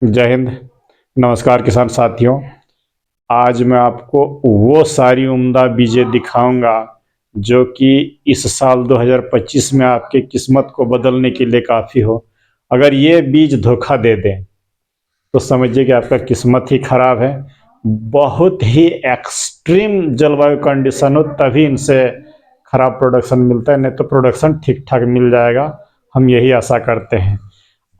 जय हिंद। नमस्कार किसान साथियों। आज मैं आपको वो सारी उम्दा बीजें दिखाऊंगा जो कि इस साल 2025 में आपके किस्मत को बदलने के लिए काफ़ी हो। अगर ये बीज धोखा दे दें तो समझिए कि आपका किस्मत ही खराब है। बहुत ही एक्सट्रीम जलवायु कंडीशन हो तभी इनसे खराब प्रोडक्शन मिलता है, नहीं तो प्रोडक्शन ठीक ठाक मिल जाएगा। हम यही आशा करते हैं।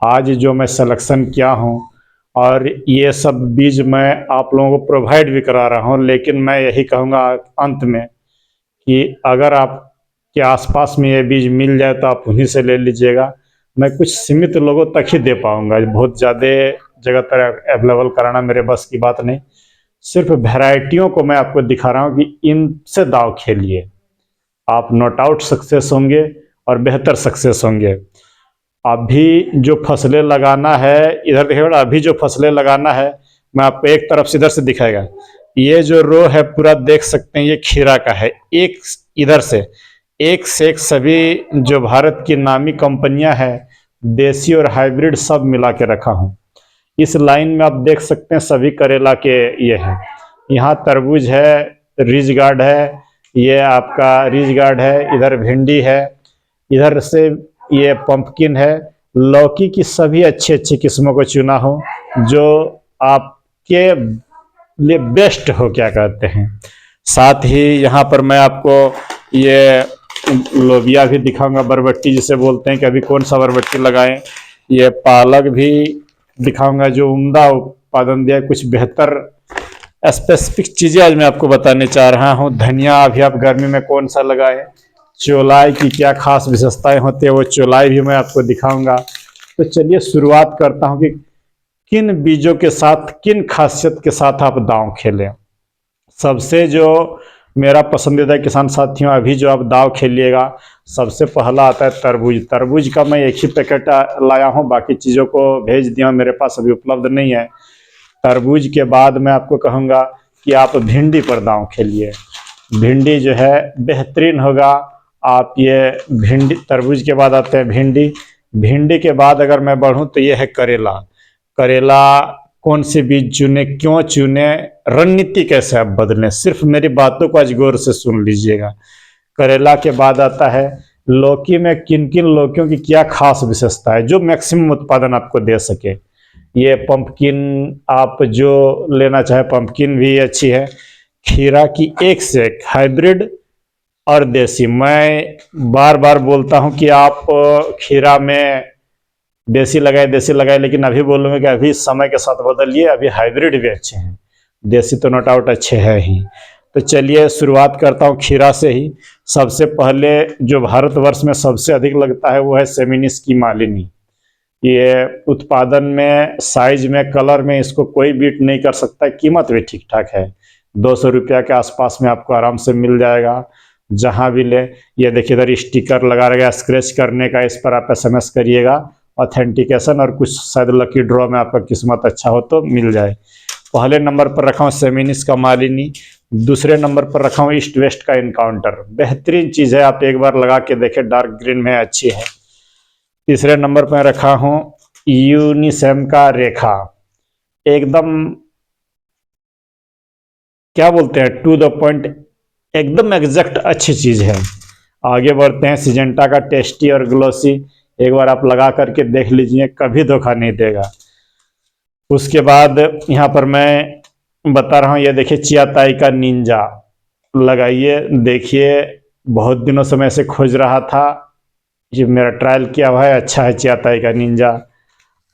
आज जो मैं सिलेक्शन किया हूँ और ये सब बीज मैं आप लोगों को प्रोवाइड भी करा रहा हूँ, लेकिन मैं यही कहूँगा अंत में कि अगर आपके आसपास में ये बीज मिल जाए तो आप उन्हीं से ले लीजिएगा। मैं कुछ सीमित लोगों तक ही दे पाऊँगा, बहुत ज़्यादा जगह पर अवेलेबल कराना मेरे बस की बात नहीं। सिर्फ वैरायटियों को मैं आपको दिखा रहा हूँ कि इनसे दाव खेलिए, आप नॉट आउट सक्सेस होंगे और बेहतर सक्सेस होंगे। अभी जो फसलें लगाना है, इधर देखिए बेटा, अभी जो फसलें लगाना है मैं आपको एक तरफ से इधर से दिखाएगा। ये जो रो है पूरा देख सकते हैं, ये खीरा का है। एक इधर से एक सभी जो भारत की नामी कंपनियां हैं, देसी और हाइब्रिड सब मिला के रखा हूँ। इस लाइन में आप देख सकते हैं सभी करेला के ये हैं। यहाँ तरबूज है, रिज गार्ड है, ये आपका रिज गार्ड है, इधर भिंडी है, इधर से ये पंपकिन है। लौकी की सभी अच्छी अच्छी किस्मों को चुना हो जो आपके लिए बेस्ट हो, क्या कहते हैं। साथ ही यहाँ पर मैं आपको ये लोबिया भी दिखाऊंगा, बरबट्टी जिसे बोलते हैं कि अभी कौन सा बरबट्टी लगाएं। ये पालक भी दिखाऊंगा जो उम्दा उत्पादन दिया। कुछ बेहतर स्पेसिफिक चीज़ें आज मैं आपको बताने चाह रहा हूँ। धनिया अभी आप गर्मी में कौन सा लगाएं, चौलाई की क्या खास विशेषताएं होती है, वो चौलाई भी मैं आपको दिखाऊंगा। तो चलिए शुरुआत करता हूं कि किन बीजों के साथ, किन खासियत के साथ आप दांव खेलें। सबसे जो मेरा पसंदीदा किसान साथियों, अभी जो आप दांव खेलिएगा, सबसे पहला आता है तरबूज। तरबूज का मैं एक ही पैकेट लाया हूं, बाकी चीज़ों को भेज दिया, मेरे पास अभी उपलब्ध नहीं है। तरबूज के बाद मैं आपको कहूँगा कि आप भिंडी पर दांव खेलिए। भिंडी जो है बेहतरीन होगा। आप ये भिंडी, तरबूज के बाद आते हैं भिंडी। भिंडी के बाद अगर मैं बढ़ूं तो ये है करेला। करेला कौन से बीज चुने, क्यों चुने, रणनीति कैसे आप बदलें, सिर्फ मेरी बातों को आज गौर से सुन लीजिएगा। करेला के बाद आता है लौकी। में किन किन लौकियों की क्या खास विशेषता है जो मैक्सिमम उत्पादन आपको दे सके। ये पंपकिन आप जो लेना चाहे, पंपकिन भी अच्छी है। खीरा की एक से एक हाइब्रिड और देसी। मैं बार बार बोलता हूं कि आप खीरा में देसी लगाए, लेकिन अभी बोलूँगा कि अभी समय के साथ बदलिए, अभी हाइब्रिड भी अच्छे हैं, देसी तो नॉट आउट अच्छे हैं ही। तो चलिए शुरुआत करता हूं खीरा से ही। सबसे पहले जो भारतवर्ष में सबसे अधिक लगता है वो है सेमिनिस की मालिनी। ये उत्पादन में, साइज में, कलर में इसको कोई बीट नहीं कर सकता। कीमत भी ठीक ठाक है, 200 रुपया के आसपास में आपको आराम से मिल जाएगा जहां भी ले। ये देखिए इधर स्टिकर लगा रहेगा स्क्रैच करने का, इस पर आप SMS करिएगा, ऑथेंटिकेशन, और कुछ शायद लकी ड्रॉ में आपका किस्मत अच्छा हो तो मिल जाए। पहले नंबर पर रखा हूँ सेमिनिस का मालिनी। दूसरे नंबर पर रखा हूँ ईस्ट वेस्ट का इनकाउंटर। बेहतरीन चीज़ है, आप एक बार लगा के देखें, डार्क ग्रीन में अच्छी है। तीसरे नंबर पर रखा हूँ यूनिसेम का रेखा। एकदम क्या बोलते हैं, टू द पॉइंट, एकदम एग्जैक्ट अच्छी चीज़ है। आगे बढ़ते हैं सिजेंटा का टेस्टी और ग्लोसी। एक बार आप लगा करके देख लीजिए, कभी धोखा नहीं देगा। उसके बाद यहाँ पर मैं बता रहा हूँ, ये देखिए चियाताई का निंजा, लगाइए देखिए। बहुत दिनों से मैं इसे खोज रहा था, ये मेरा ट्रायल किया हुआ है, अच्छा है चियाताई का निंजा।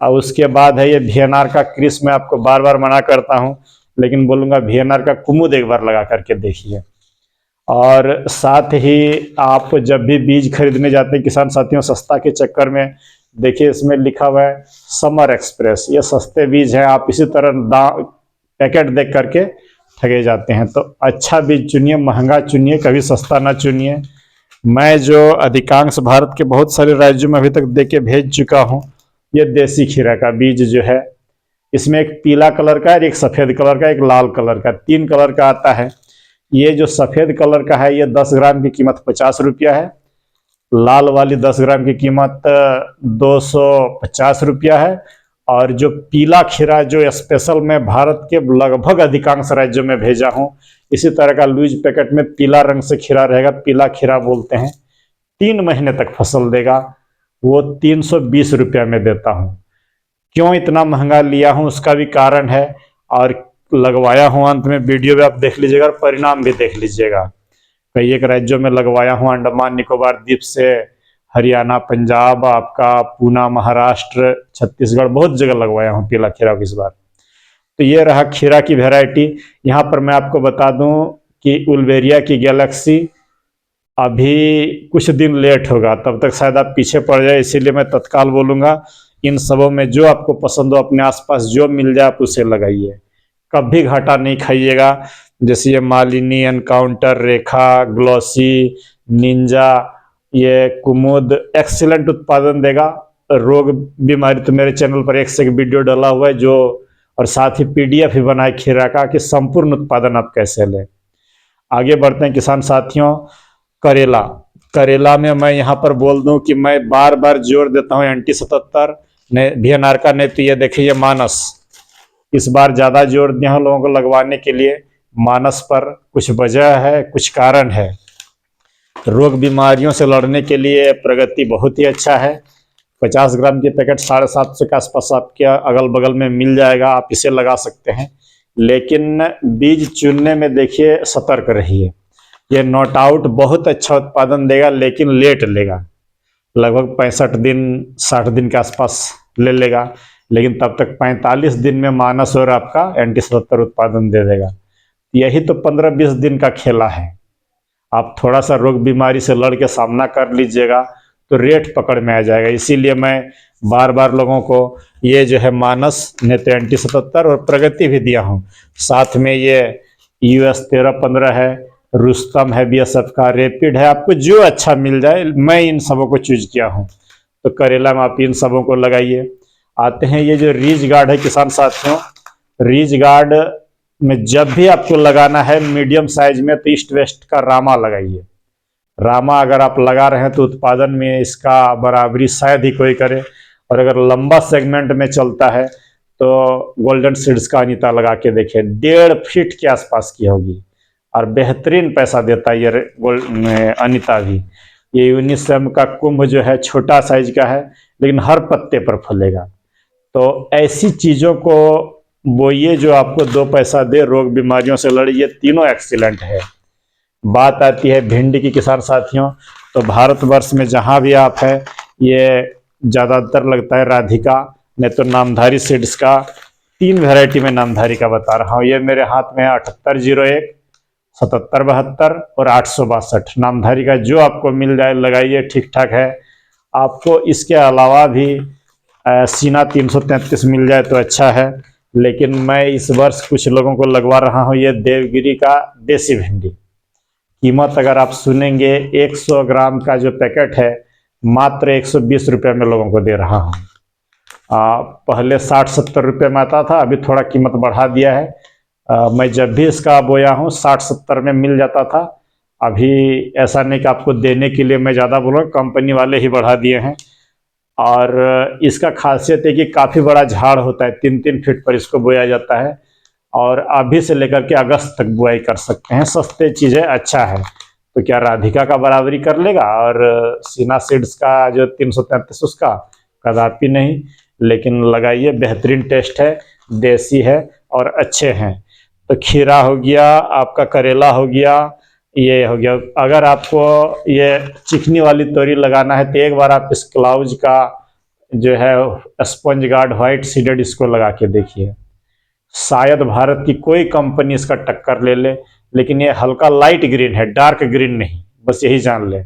और उसके बाद है ये VNR का क्रिस। मैं आपको बार बार मना करता हूँ, लेकिन बोलूँगा VNR का कुमुद एक बार लगा करके देखिए। और साथ ही आप जब भी बीज खरीदने जाते हैं किसान साथियों, सस्ता के चक्कर में, देखिए इसमें लिखा हुआ है समर एक्सप्रेस। ये सस्ते बीज हैं, आप इसी तरह पैकेट देख करके ठगे जाते हैं। तो अच्छा बीज चुनिए, महंगा चुनिए, कभी सस्ता ना चुनिए। मैं जो अधिकांश भारत के बहुत सारे राज्यों में अभी तक दे के भेज चुका हूँ, ये देसी खीरा का बीज जो है, इसमें एक पीला कलर का, एक सफ़ेद कलर का, एक लाल कलर का, 3 कलर का आता है। ये जो सफ़ेद कलर का है, ये 10 ग्राम की कीमत 50 रुपया है। लाल वाली 10 ग्राम की कीमत 250 रुपया है। और जो पीला खीरा जो स्पेशल मैं भारत के लगभग अधिकांश राज्यों में भेजा हूँ, इसी तरह का लूज पैकेट में पीला रंग से खीरा रहेगा, पीला खीरा बोलते हैं, 3 महीने तक फसल देगा, वो 320 रुपया में देता हूँ। क्यों इतना महंगा लिया हूँ उसका भी कारण है, और लगवाया हूँ, अंत में वीडियो में आप देख लीजिएगा और परिणाम भी देख लीजिएगा। कई एक राज्यों में लगवाया हूँ, अंडमान निकोबार द्वीप से हरियाणा, पंजाब, आपका पूना, महाराष्ट्र, छत्तीसगढ़, बहुत जगह लगवाया हूँ पीला खीरा इस बार। तो ये रहा खीरा की वैरायटी। यहाँ पर मैं आपको बता दूं कि उल्वेरिया की गैलेक्सी अभी कुछ दिन लेट होगा, तब तक शायद आप पीछे पड़ जाए, इसीलिए मैं तत्काल बोलूँगा इन सबों में जो आपको पसंद हो, अपने आसपास जो मिल जाए आप उसे लगाइए, कभी घाटा नहीं खाइएगा। जैसे ये मालिनी, एनकाउंटर, रेखा, ग्लॉसी, निंजा, ये कुमुद एक्सीलेंट उत्पादन देगा। रोग बीमारी तो मेरे चैनल पर एक से एक वीडियो डाला हुआ है, जो और साथ ही पीडीएफ भी बनाए खीरा का कि संपूर्ण उत्पादन आप कैसे लें। आगे बढ़ते हैं किसान साथियों। करेला, करेला में मैं यहाँ पर बोल दूं कि मैं बार बार जोर देता हूँ एंटी 77 ने वीएनआर का, नहीं तो ये देखिए मानस, इस बार ज्यादा जोर दिया हूँ लोगों को लगवाने के लिए मानस पर। कुछ वजह है, कुछ कारण है। रोग बीमारियों से लड़ने के लिए प्रगति बहुत ही अच्छा है। 50 ग्राम के पैकेट 750 के आसपास आपके अगल बगल में मिल जाएगा, आप इसे लगा सकते हैं। लेकिन बीज चुनने में देखिए सतर्क रहिए। ये नॉट आउट बहुत अच्छा उत्पादन देगा, लेकिन लेट लेगा, लगभग 65 दिन 60 दिन के आसपास ले लेगा, लेकिन तब तक 45 दिन में मानस और आपका एंटी 77 उत्पादन दे देगा। यही तो 15-20 दिन का खेला है। आप थोड़ा सा रोग बीमारी से लड़ के सामना कर लीजिएगा तो रेट पकड़ में आ जाएगा। इसीलिए मैं बार बार लोगों को ये जो है मानस, नहीं तो एंटी 77 और प्रगति भी दिया हूँ। साथ में ये US 1315 है, रुस्तम है बीएसएफ का, रैपिड है, आपको जो अच्छा मिल जाए मैं इन सबों को चूज किया हूँ। तो करेला में आप इन सबों को लगाइए। आते हैं ये जो रीज गार्ड है किसान साथियों, रीज गार्ड में जब भी आपको लगाना है मीडियम साइज में तो ईस्ट वेस्ट का रामा लगाइए। रामा अगर आप लगा रहे हैं तो उत्पादन में इसका बराबरी शायद ही कोई करे, और अगर लंबा सेगमेंट में चलता है तो गोल्डन सीड्स का अनीता लगा के देखिए, 1.5 फीट के आसपास की होगी और बेहतरीन पैसा देता है ये अनीता भी। ये यूनिसेम का कुंभ जो है छोटा साइज का है, लेकिन हर पत्ते पर फलेगा। तो ऐसी चीज़ों को बोइए जो आपको 2 पैसा दे, रोग बीमारियों से लड़े, ये तीनों एक्सीलेंट है। बात आती है भिंडी की किसान साथियों, तो भारतवर्ष में जहाँ भी आप है ये ज़्यादातर लगता है राधिका, नहीं तो नामधारी सीड्स का। 3 वैरायटी में नामधारी का बता रहा हूँ। ये मेरे हाथ में है 7801, 7772 और 862। नामधारी का जो आपको मिल जाए लगाइए, ठीक ठाक है। आपको इसके अलावा भी सीना 333 मिल जाए तो अच्छा है, लेकिन मैं इस वर्ष कुछ लोगों को लगवा रहा हूँ ये देवगिरी का देसी भिंडी। कीमत अगर आप सुनेंगे 100 ग्राम का जो पैकेट है मात्र 120 रुपये में लोगों को दे रहा हूँ। पहले 60-70 रुपये में आता था, अभी थोड़ा कीमत बढ़ा दिया है। मैं जब भी इसका बोया हूँ 60-70 में मिल जाता था। अभी ऐसा नहीं कि आपको देने के लिए मैं ज़्यादा बोल रहा हूँ, कंपनी वाले ही बढ़ा दिए हैं। और इसका खासियत है कि काफ़ी बड़ा झाड़ होता है, 3-3 फीट पर इसको बोया जाता है, और अभी से लेकर के अगस्त तक बुआई कर सकते हैं। सस्ते चीज़ें, अच्छा है। तो क्या राधिका का बराबरी कर लेगा? और सीना सीड्स का जो 333 उसका कदापि नहीं, लेकिन लगाइए, बेहतरीन टेस्ट है, देसी है और अच्छे हैं। तो खीरा हो गया, आपका करेला हो गया, ये हो गया। अगर आपको ये चिकनी वाली तोरी लगाना है तो एक बार आप इस क्लाउज का जो है स्पंज गार्ड व्हाइट सीडेड इसको लगा के देखिए। शायद भारत की कोई कंपनी इसका टक्कर ले ले, लेकिन ये हल्का लाइट ग्रीन है, डार्क ग्रीन नहीं, बस यही जान ले।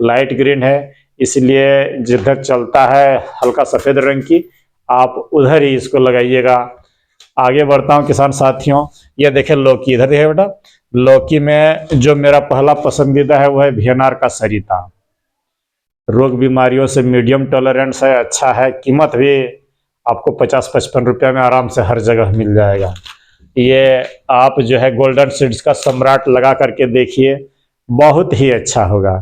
लाइट ग्रीन है, इसलिए जिधर चलता है हल्का सफ़ेद रंग की, आप उधर ही इसको लगाइएगा। आगे बढ़ता हूँ किसान साथियों। ये देखें लौकी, इधर देखिए बेटा। लौकी में जो मेरा पहला पसंदीदा है वो है वीएनआर का सरिता। रोग बीमारियों से मीडियम टॉलरेंस है, अच्छा है। कीमत भी आपको 50-55 रुपये में आराम से हर जगह मिल जाएगा। ये आप जो है गोल्डन सीड्स का सम्राट लगा करके देखिए, बहुत ही अच्छा होगा।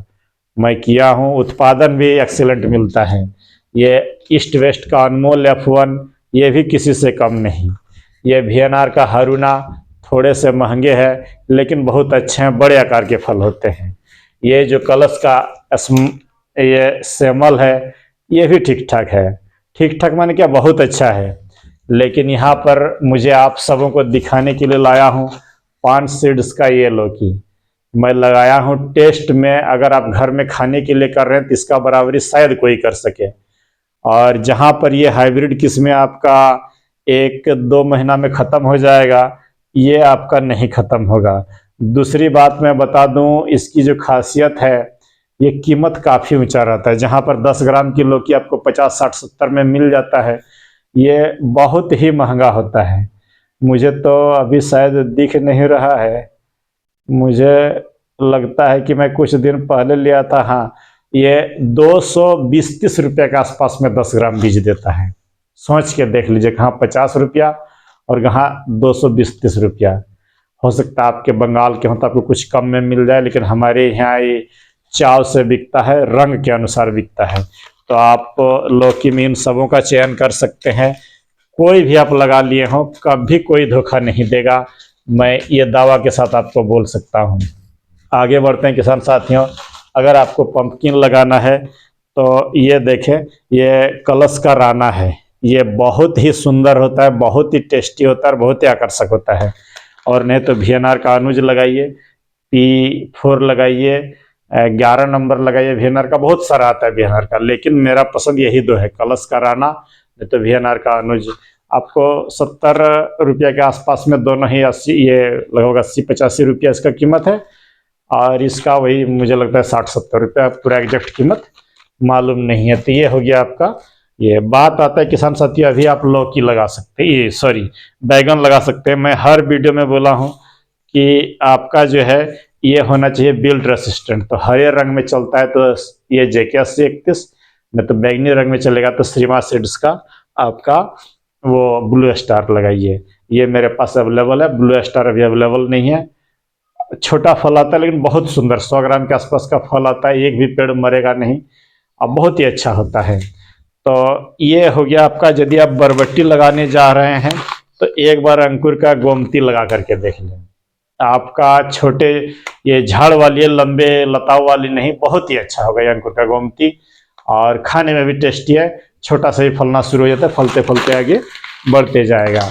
मैं किया हूँ, उत्पादन भी एक्सीलेंट मिलता है। ये ईस्ट वेस्ट का अनमोल F1 ये भी किसी से कम नहीं। ये VNR का हरुना थोड़े से महंगे हैं लेकिन बहुत अच्छे हैं, बड़े आकार के फल होते हैं। ये जो कलश का ये सेमल है ये भी ठीक ठाक है। ठीक ठाक माने क्या, बहुत अच्छा है। लेकिन यहाँ पर मुझे आप सबों को दिखाने के लिए लाया हूँ पान सीड्स का ये लौकी। मैं लगाया हूँ टेस्ट में, अगर आप घर में खाने के लिए कर रहे हैं तो इसका बराबरी शायद कोई कर सके। और जहाँ पर ये हाइब्रिड किस्में आपका 1-2 महीना में ख़त्म हो जाएगा, ये आपका नहीं ख़त्म होगा। दूसरी बात मैं बता दूं, इसकी जो खासियत है, ये कीमत काफ़ी ऊंचा रहता है। जहाँ पर 10 ग्राम की लौकी आपको 50, 60, 70 में मिल जाता है, ये बहुत ही महंगा होता है। मुझे तो अभी शायद दिख नहीं रहा है, मुझे लगता है कि मैं कुछ दिन पहले लिया था। हाँ, ये 220-30 रुपये के आसपास में 10 ग्राम बीज देता है। सोच के देख लीजिए, कहाँ 50 रुपया और कहाँ 220-30 रुपया। हो सकता है आपके बंगाल के हो तो आपको कुछ कम में मिल जाए, लेकिन हमारे यहाँ ये चाव से बिकता है, रंग के अनुसार बिकता है। तो आप लौकी में इन सबों का चयन कर सकते हैं। कोई भी आप लगा लिए हो, कभी कोई धोखा नहीं देगा, मैं ये दावा के साथ आपको बोल सकता हूँ। आगे बढ़ते हैं किसान साथियों। अगर आपको पंपकिन लगाना है तो ये देखें, ये कलश का राना है। ये बहुत ही सुंदर होता है, बहुत ही टेस्टी होता है और बहुत ही आकर्षक होता है। और नहीं तो VNR का अनुज लगाइए, P4 लगाइए, 11 नंबर लगाइए। VNR का बहुत सारा आता है VNR का, लेकिन मेरा पसंद यही दो है, कलश का राना नहीं तो VNR का अनुज। आपको 70 रुपये के आसपास में दोनों ही 80, ये लगभग 80-85 रुपया इसका कीमत है। और इसका वही मुझे लगता है 60-70 रुपया, पूरा एग्जैक्ट कीमत मालूम नहीं है। तो ये हो गया आपका। ये बात आता है किसान साथियों, अभी आप लौकी लगा सकते हैं, ये सॉरी बैगन लगा सकते हैं। मैं हर वीडियो में बोला हूँ कि आपका जो है ये होना चाहिए बिल्ड रेसिस्टेंट। तो हरे रंग में चलता है तो ये JK 8031, नहीं तो बैगनी रंग में चलेगा तो श्रीमा सीड्स का आपका वो ब्लू स्टार लगाइए। ये मेरे पास अवेलेबल है, ब्लू स्टार अभी अवेलेबल नहीं है। छोटा फल आता है लेकिन बहुत सुंदर, 100 ग्राम के आसपास का फल आता है, एक भी पेड़ मरेगा नहीं, अब बहुत ही अच्छा होता है। तो ये हो गया आपका। यदि आप बरबट्टी लगाने जा रहे हैं तो एक बार अंकुर का गोमती लगा करके देख लें। आपका छोटे ये झाड़ वाली है, लंबे लताओं वाली नहीं, बहुत ही अच्छा होगा ये अंकुर का गोमती। और खाने में भी टेस्टी है, छोटा सा ही फलना शुरू हो जाता है, फलते फलते आगे बढ़ते जाएगा।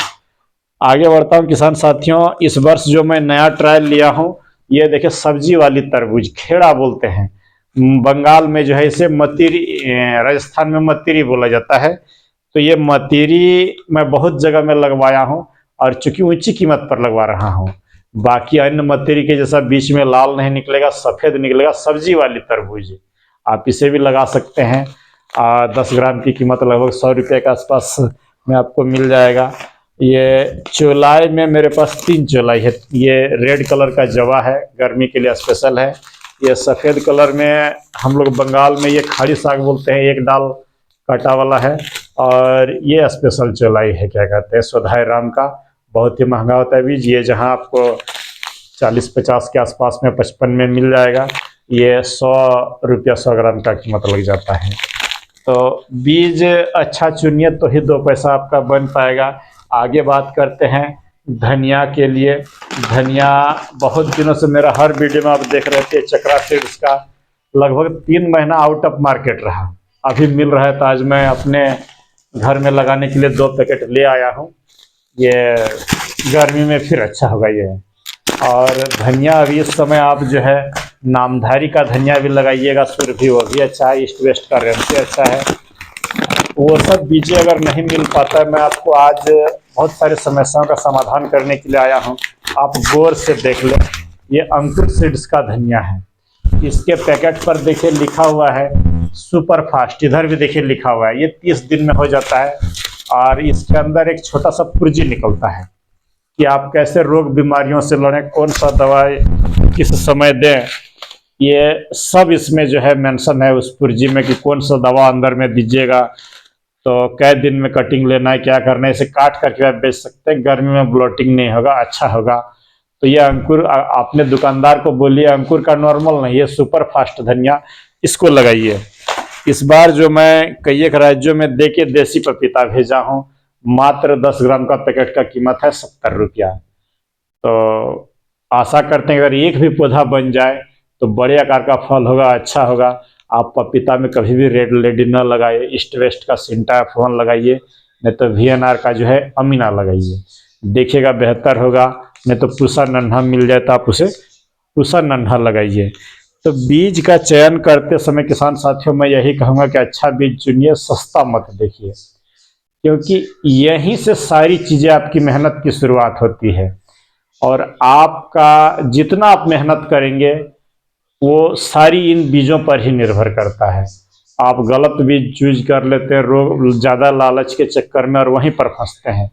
आगे बढ़ता हूँ किसान साथियों। इस वर्ष जो मैं नया ट्रायल लिया हूँ, ये देखिए सब्जी वाली तरबूज, खेड़ा बोलते हैं बंगाल में, जो है इसे मतीरी, राजस्थान में मतीरी बोला जाता है। तो ये मतीरी मैं बहुत जगह में लगवाया हूँ और चूंकि ऊंची कीमत पर लगवा रहा हूँ। बाकी अन्य मतीरी के जैसा बीच में लाल नहीं निकलेगा, सफ़ेद निकलेगा। सब्जी वाली तरबूज आप इसे भी लगा सकते हैं। 10 ग्राम की कीमत लगभग 100 रुपये के आसपास में आपको मिल जाएगा। ये चौलाई में मेरे पास 3 चौलाई है। ये रेड कलर का जवा है, गर्मी के लिए स्पेशल है। ये सफ़ेद कलर में हम लोग बंगाल में ये खाड़ी साग बोलते हैं, एक डाल काटा वाला है। और ये स्पेशल चौलाई है, क्या कहते हैं, स्वधाय राम का, बहुत ही महंगा होता है बीज। ये जहाँ आपको 40-50 के आसपास में 55 में मिल जाएगा, ये 100 रुपया 100 ग्राम का कीमत लग जाता है। तो बीज अच्छा चुनिए तो ही 2 पैसा आपका बन पाएगा। आगे बात करते हैं धनिया के लिए। धनिया बहुत दिनों से मेरा हर वीडियो में आप देख रहे थे, चक्रा सीड्स का लगभग 3 महीना आउट ऑफ मार्केट रहा, अभी मिल रहा है। तो आज मैं अपने घर में लगाने के लिए 2 पैकेट ले आया हूँ। ये गर्मी में फिर अच्छा होगा ये। और धनिया अभी इस समय आप जो है नामधारी का धनिया भी लगाइएगा, सुरभि, वो भी अच्छा है। ईस्ट वेस्ट का रेमसे अच्छा है। वो सब बीजे अगर नहीं मिल पाता है, मैं आपको आज बहुत सारी समस्याओं का समाधान करने के लिए आया हूँ। आप गौर से देख लो, ये अंकुर सीड्स का धनिया है। इसके पैकेट पर देखिए लिखा हुआ है सुपर फास्ट, इधर भी देखिए लिखा हुआ है, ये 30 दिन में हो जाता है। और इसके अंदर एक छोटा सा पुर्जी निकलता है कि आप कैसे रोग बीमारियों से लड़ें, कौन सा दवाई किस समय दें, ये सब इसमें जो है मेंशन है उस पुर्जी में, कि कौन सा दवा अंदर में दीजिएगा, तो कै दिन में कटिंग लेना है, क्या करना है। इसे काट करके आप बेच सकते हैं, गर्मी में ब्लोटिंग नहीं होगा, अच्छा होगा। तो ये अंकुर, आपने दुकानदार को बोलिए अंकुर का नॉर्मल नहीं, ये सुपर फास्ट धनिया। इसको लगाइए। इस बार जो मैं कई एक राज्यों में दे के देसी पपीता भेजा हूँ, मात्र 10 ग्राम का पैकेट का कीमत है 70 रुपया। तो आशा करते हैं अगर एक भी पौधा बन जाए तो बड़े आकार का फल होगा, अच्छा होगा। आप पपीता में कभी भी रेड लेडी न लगाइए, ईस्ट वेस्ट का सिंटा फोन लगाइए, नहीं तो VNR का जो है अमीना लगाइए, देखिएगा बेहतर होगा। नहीं तो पूसा नन्हा मिल जाए तो आप उसे पूसा नन्हा लगाइए। तो बीज का चयन करते समय किसान साथियों मैं यही कहूँगा कि अच्छा बीज चुनिए, सस्ता मत देखिए, क्योंकि यहीं से सारी चीज़ें आपकी मेहनत की शुरुआत होती है। और आपका जितना आप मेहनत करेंगे वो सारी इन बीजों पर ही निर्भर करता है। आप गलत बीज चूज कर लेते हैं रोग ज़्यादा लालच के चक्कर में और वहीं पर फंसते हैं।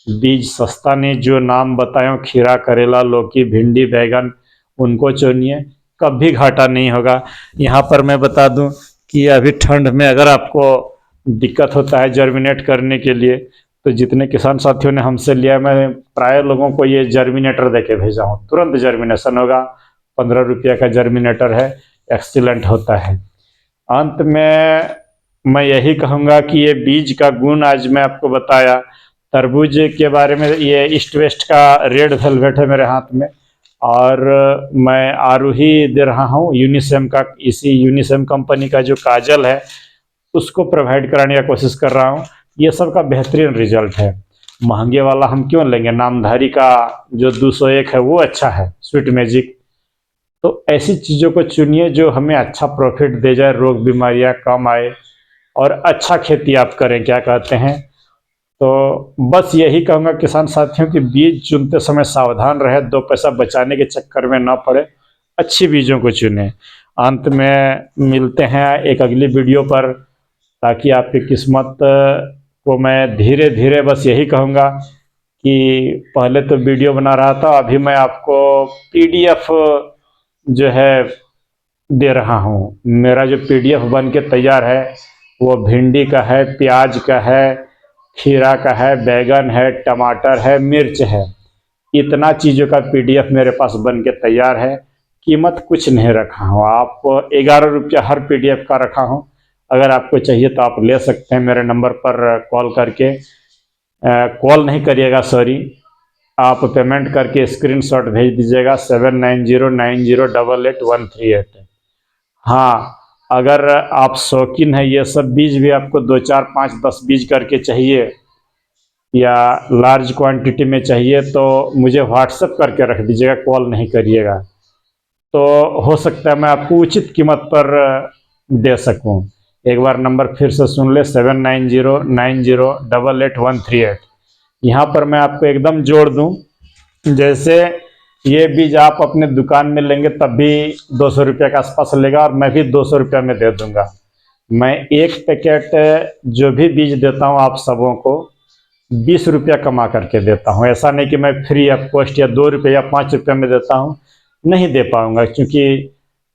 बीज सस्ता नहीं, जो नाम बताएं खीरा, करेला, लौकी, भिंडी, बैगन, उनको चुनिए, कभी घाटा नहीं होगा। यहाँ पर मैं बता दूं कि अभी ठंड में अगर आपको दिक्कत होता है जर्मिनेट करने के लिए, तो जितने किसान साथियों ने हमसे लिया, मैं प्राय लोगों को ये जर्मिनेटर दे के भेजा हूँ, तुरंत जर्मिनेशन होगा। 15 रुपया का जर्मिनेटर है, एक्सीलेंट होता है। अंत में मैं यही कहूँगा कि ये बीज का गुण आज मैं आपको बताया। तरबूज के बारे में, ये ईस्ट वेस्ट का रेड वेलवेट है मेरे हाथ में, और मैं आरूही दे रहा हूँ यूनिसेम का, इसी यूनिसेम कंपनी का जो काजल है उसको प्रोवाइड कराने का कोशिश कर रहा हूँ। ये सब का बेहतरीन रिजल्ट है। महंगे वाला हम क्यों लेंगे, नामधारी का जो 201 है वो अच्छा है, स्वीट मैजिक। तो ऐसी चीज़ों को चुनिए जो हमें अच्छा प्रॉफिट दे जाए, रोग बीमारियां कम आए और अच्छा खेती आप करें, क्या कहते हैं। तो बस यही कहूँगा किसान साथियों कि बीज चुनते समय सावधान रहे, 2 पैसा बचाने के चक्कर में ना पड़े, अच्छी बीजों को चुने। अंत में मिलते हैं एक अगली वीडियो पर, ताकि आपकी किस्मत को मैं धीरे धीरे बस यही कहूँगा कि पहले तो वीडियो बना रहा था, अभी मैं आपको PDF जो है दे रहा हूँ। मेरा जो PDF बन के तैयार है वो भिंडी का है, प्याज का है, खीरा का है, बैगन है, टमाटर है, मिर्च है, इतना चीज़ों का PDF मेरे पास बन के तैयार है। कीमत कुछ नहीं रखा हूँ, आप 11 रुपया हर PDF का रखा हूँ। अगर आपको चाहिए तो आप ले सकते हैं मेरे नंबर पर कॉल करके, कॉल नहीं करिएगा सॉरी, आप पेमेंट करके स्क्रीनशॉट भेज दीजिएगा 7909088138। हाँ, अगर आप शौकीन है ये सब बीज भी आपको 2 4 5 10 बीज करके चाहिए या लार्ज क्वांटिटी में चाहिए तो मुझे व्हाट्सएप करके रख दीजिएगा, कॉल नहीं करिएगा, तो हो सकता है मैं आपको उचित कीमत पर दे सकूं। एक बार नंबर फिर से सुन ले, 7909088138। यहाँ पर मैं आपको एकदम जोड़ दूं, जैसे ये बीज आप अपने दुकान में लेंगे तब भी 200 रुपये के आसपास लेगा, और मैं भी 200 रुपये में दे दूंगा। मैं एक पैकेट जो भी बीज देता हूँ आप सबों को 20 रुपया कमा करके देता हूँ। ऐसा नहीं कि मैं फ्री ऑफ कॉस्ट या 2 रुपये या 5 रुपये में देता हूँ, नहीं दे पाऊंगा, क्योंकि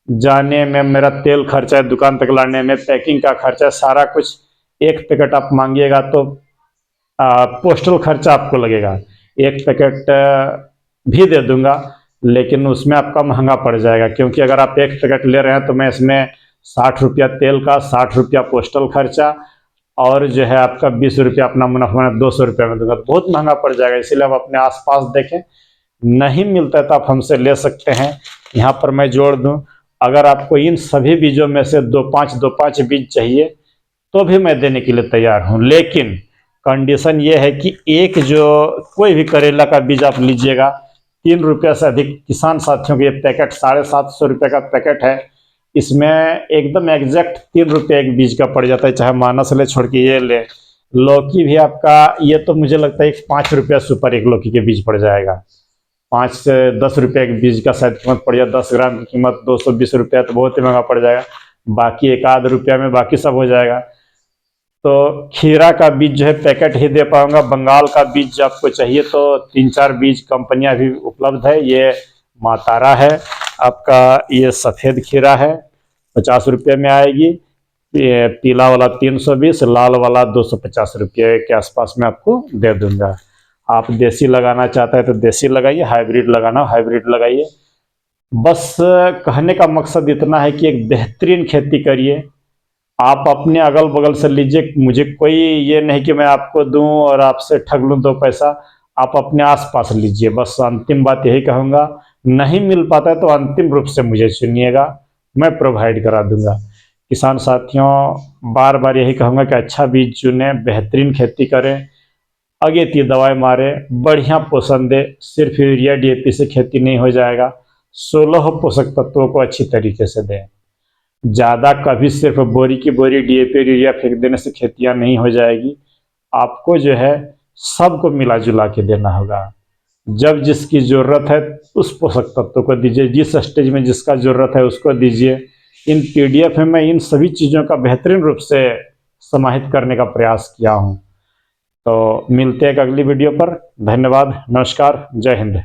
जाने में मेरा तेल खर्चा है, दुकान तक लाने में पैकिंग का खर्चा है, सारा कुछ। एक पैकेट आप मांगिएगा तो पोस्टल खर्चा आपको लगेगा। एक पैकेट भी दे दूंगा, लेकिन उसमें आपका महंगा पड़ जाएगा, क्योंकि अगर आप एक पैकेट ले रहे हैं तो मैं इसमें 60 रुपया तेल का, 60 रुपया पोस्टल खर्चा, और जो है आपका 20 रुपया अपना मुनाफा, 200 रुपया में दूंगा, तो बहुत महंगा पड़ जाएगा। इसलिए आप अपने आसपास देखें, नहीं मिलता है तो आप हमसे ले सकते हैं। यहाँ पर मैं जोड़ दूं, अगर आपको इन सभी बीजों में से 2-5 बीज चाहिए तो भी मैं देने के लिए तैयार हूँ, लेकिन कंडीशन ये है कि एक जो कोई भी करेला का बीज आप लीजिएगा, 3 रुपये से अधिक किसान साथियों के ये पैकेट 750 रुपये का पैकेट है, इसमें एकदम एग्जैक्ट 3 रुपये एक बीज का पड़ जाता है, चाहे मानस ले छोड़ के ये ले। लौकी भी आपका ये तो मुझे लगता है 5 रुपया सुपर एक लौकी के बीज पड़ जाएगा, 5 से 10 रुपये के बीज का शायद कीमत पड़ जाए, 10 ग्राम की कीमत 220 रुपया, तो बहुत ही महंगा पड़ जाएगा। बाकी 1 आध रुपया में बाकी सब हो जाएगा। तो खीरा का बीज जो है पैकेट ही दे पाऊंगा। बंगाल का बीज आपको चाहिए तो 3-4 बीज कंपनियां भी उपलब्ध है। ये मातारा है आपका, ये सफ़ेद खीरा है 50 रुपये में आएगी, ये पीला वाला 320, लाल वाला 250 रुपये के आसपास में आपको दे दूंगा। आप देसी लगाना चाहते हैं तो देसी लगाइए, हाइब्रिड लगाना हाइब्रिड लगाइए। बस कहने का मकसद इतना है कि एक बेहतरीन खेती करिए। आप अपने अगल बगल से लीजिए, मुझे कोई ये नहीं कि मैं आपको दूं और आपसे ठग लूं 2 पैसा। आप अपने आसपास लीजिए, बस अंतिम बात यही कहूँगा। नहीं मिल पाता है तो अंतिम रूप से मुझे चुनिएगा, मैं प्रोवाइड करा दूंगा। किसान साथियों, बार बार यही कहूँगा कि अच्छा बीज चुनें, बेहतरीन खेती करें, अगेती दवाई मारे, बढ़िया पोषण दे। सिर्फ यूरिया डीएपी से खेती नहीं हो जाएगा, 16 पोषक तत्वों को अच्छी तरीके से दें। ज़्यादा कभी सिर्फ बोरी की बोरी डीएपी यूरिया फेंक देने से खेतियां नहीं हो जाएगी। आपको जो है सबको मिला जुला के देना होगा। जब जिसकी ज़रूरत है उस पोषक तत्व को दीजिए, जिस स्टेज में जिसका ज़रूरत है उसको दीजिए। इन पीडीएफ में मैं इन सभी चीज़ों का बेहतरीन रूप से समाहित करने का प्रयास किया हूँ। तो मिलते हैं एक अगली वीडियो पर। धन्यवाद, नमस्कार, जय हिंद।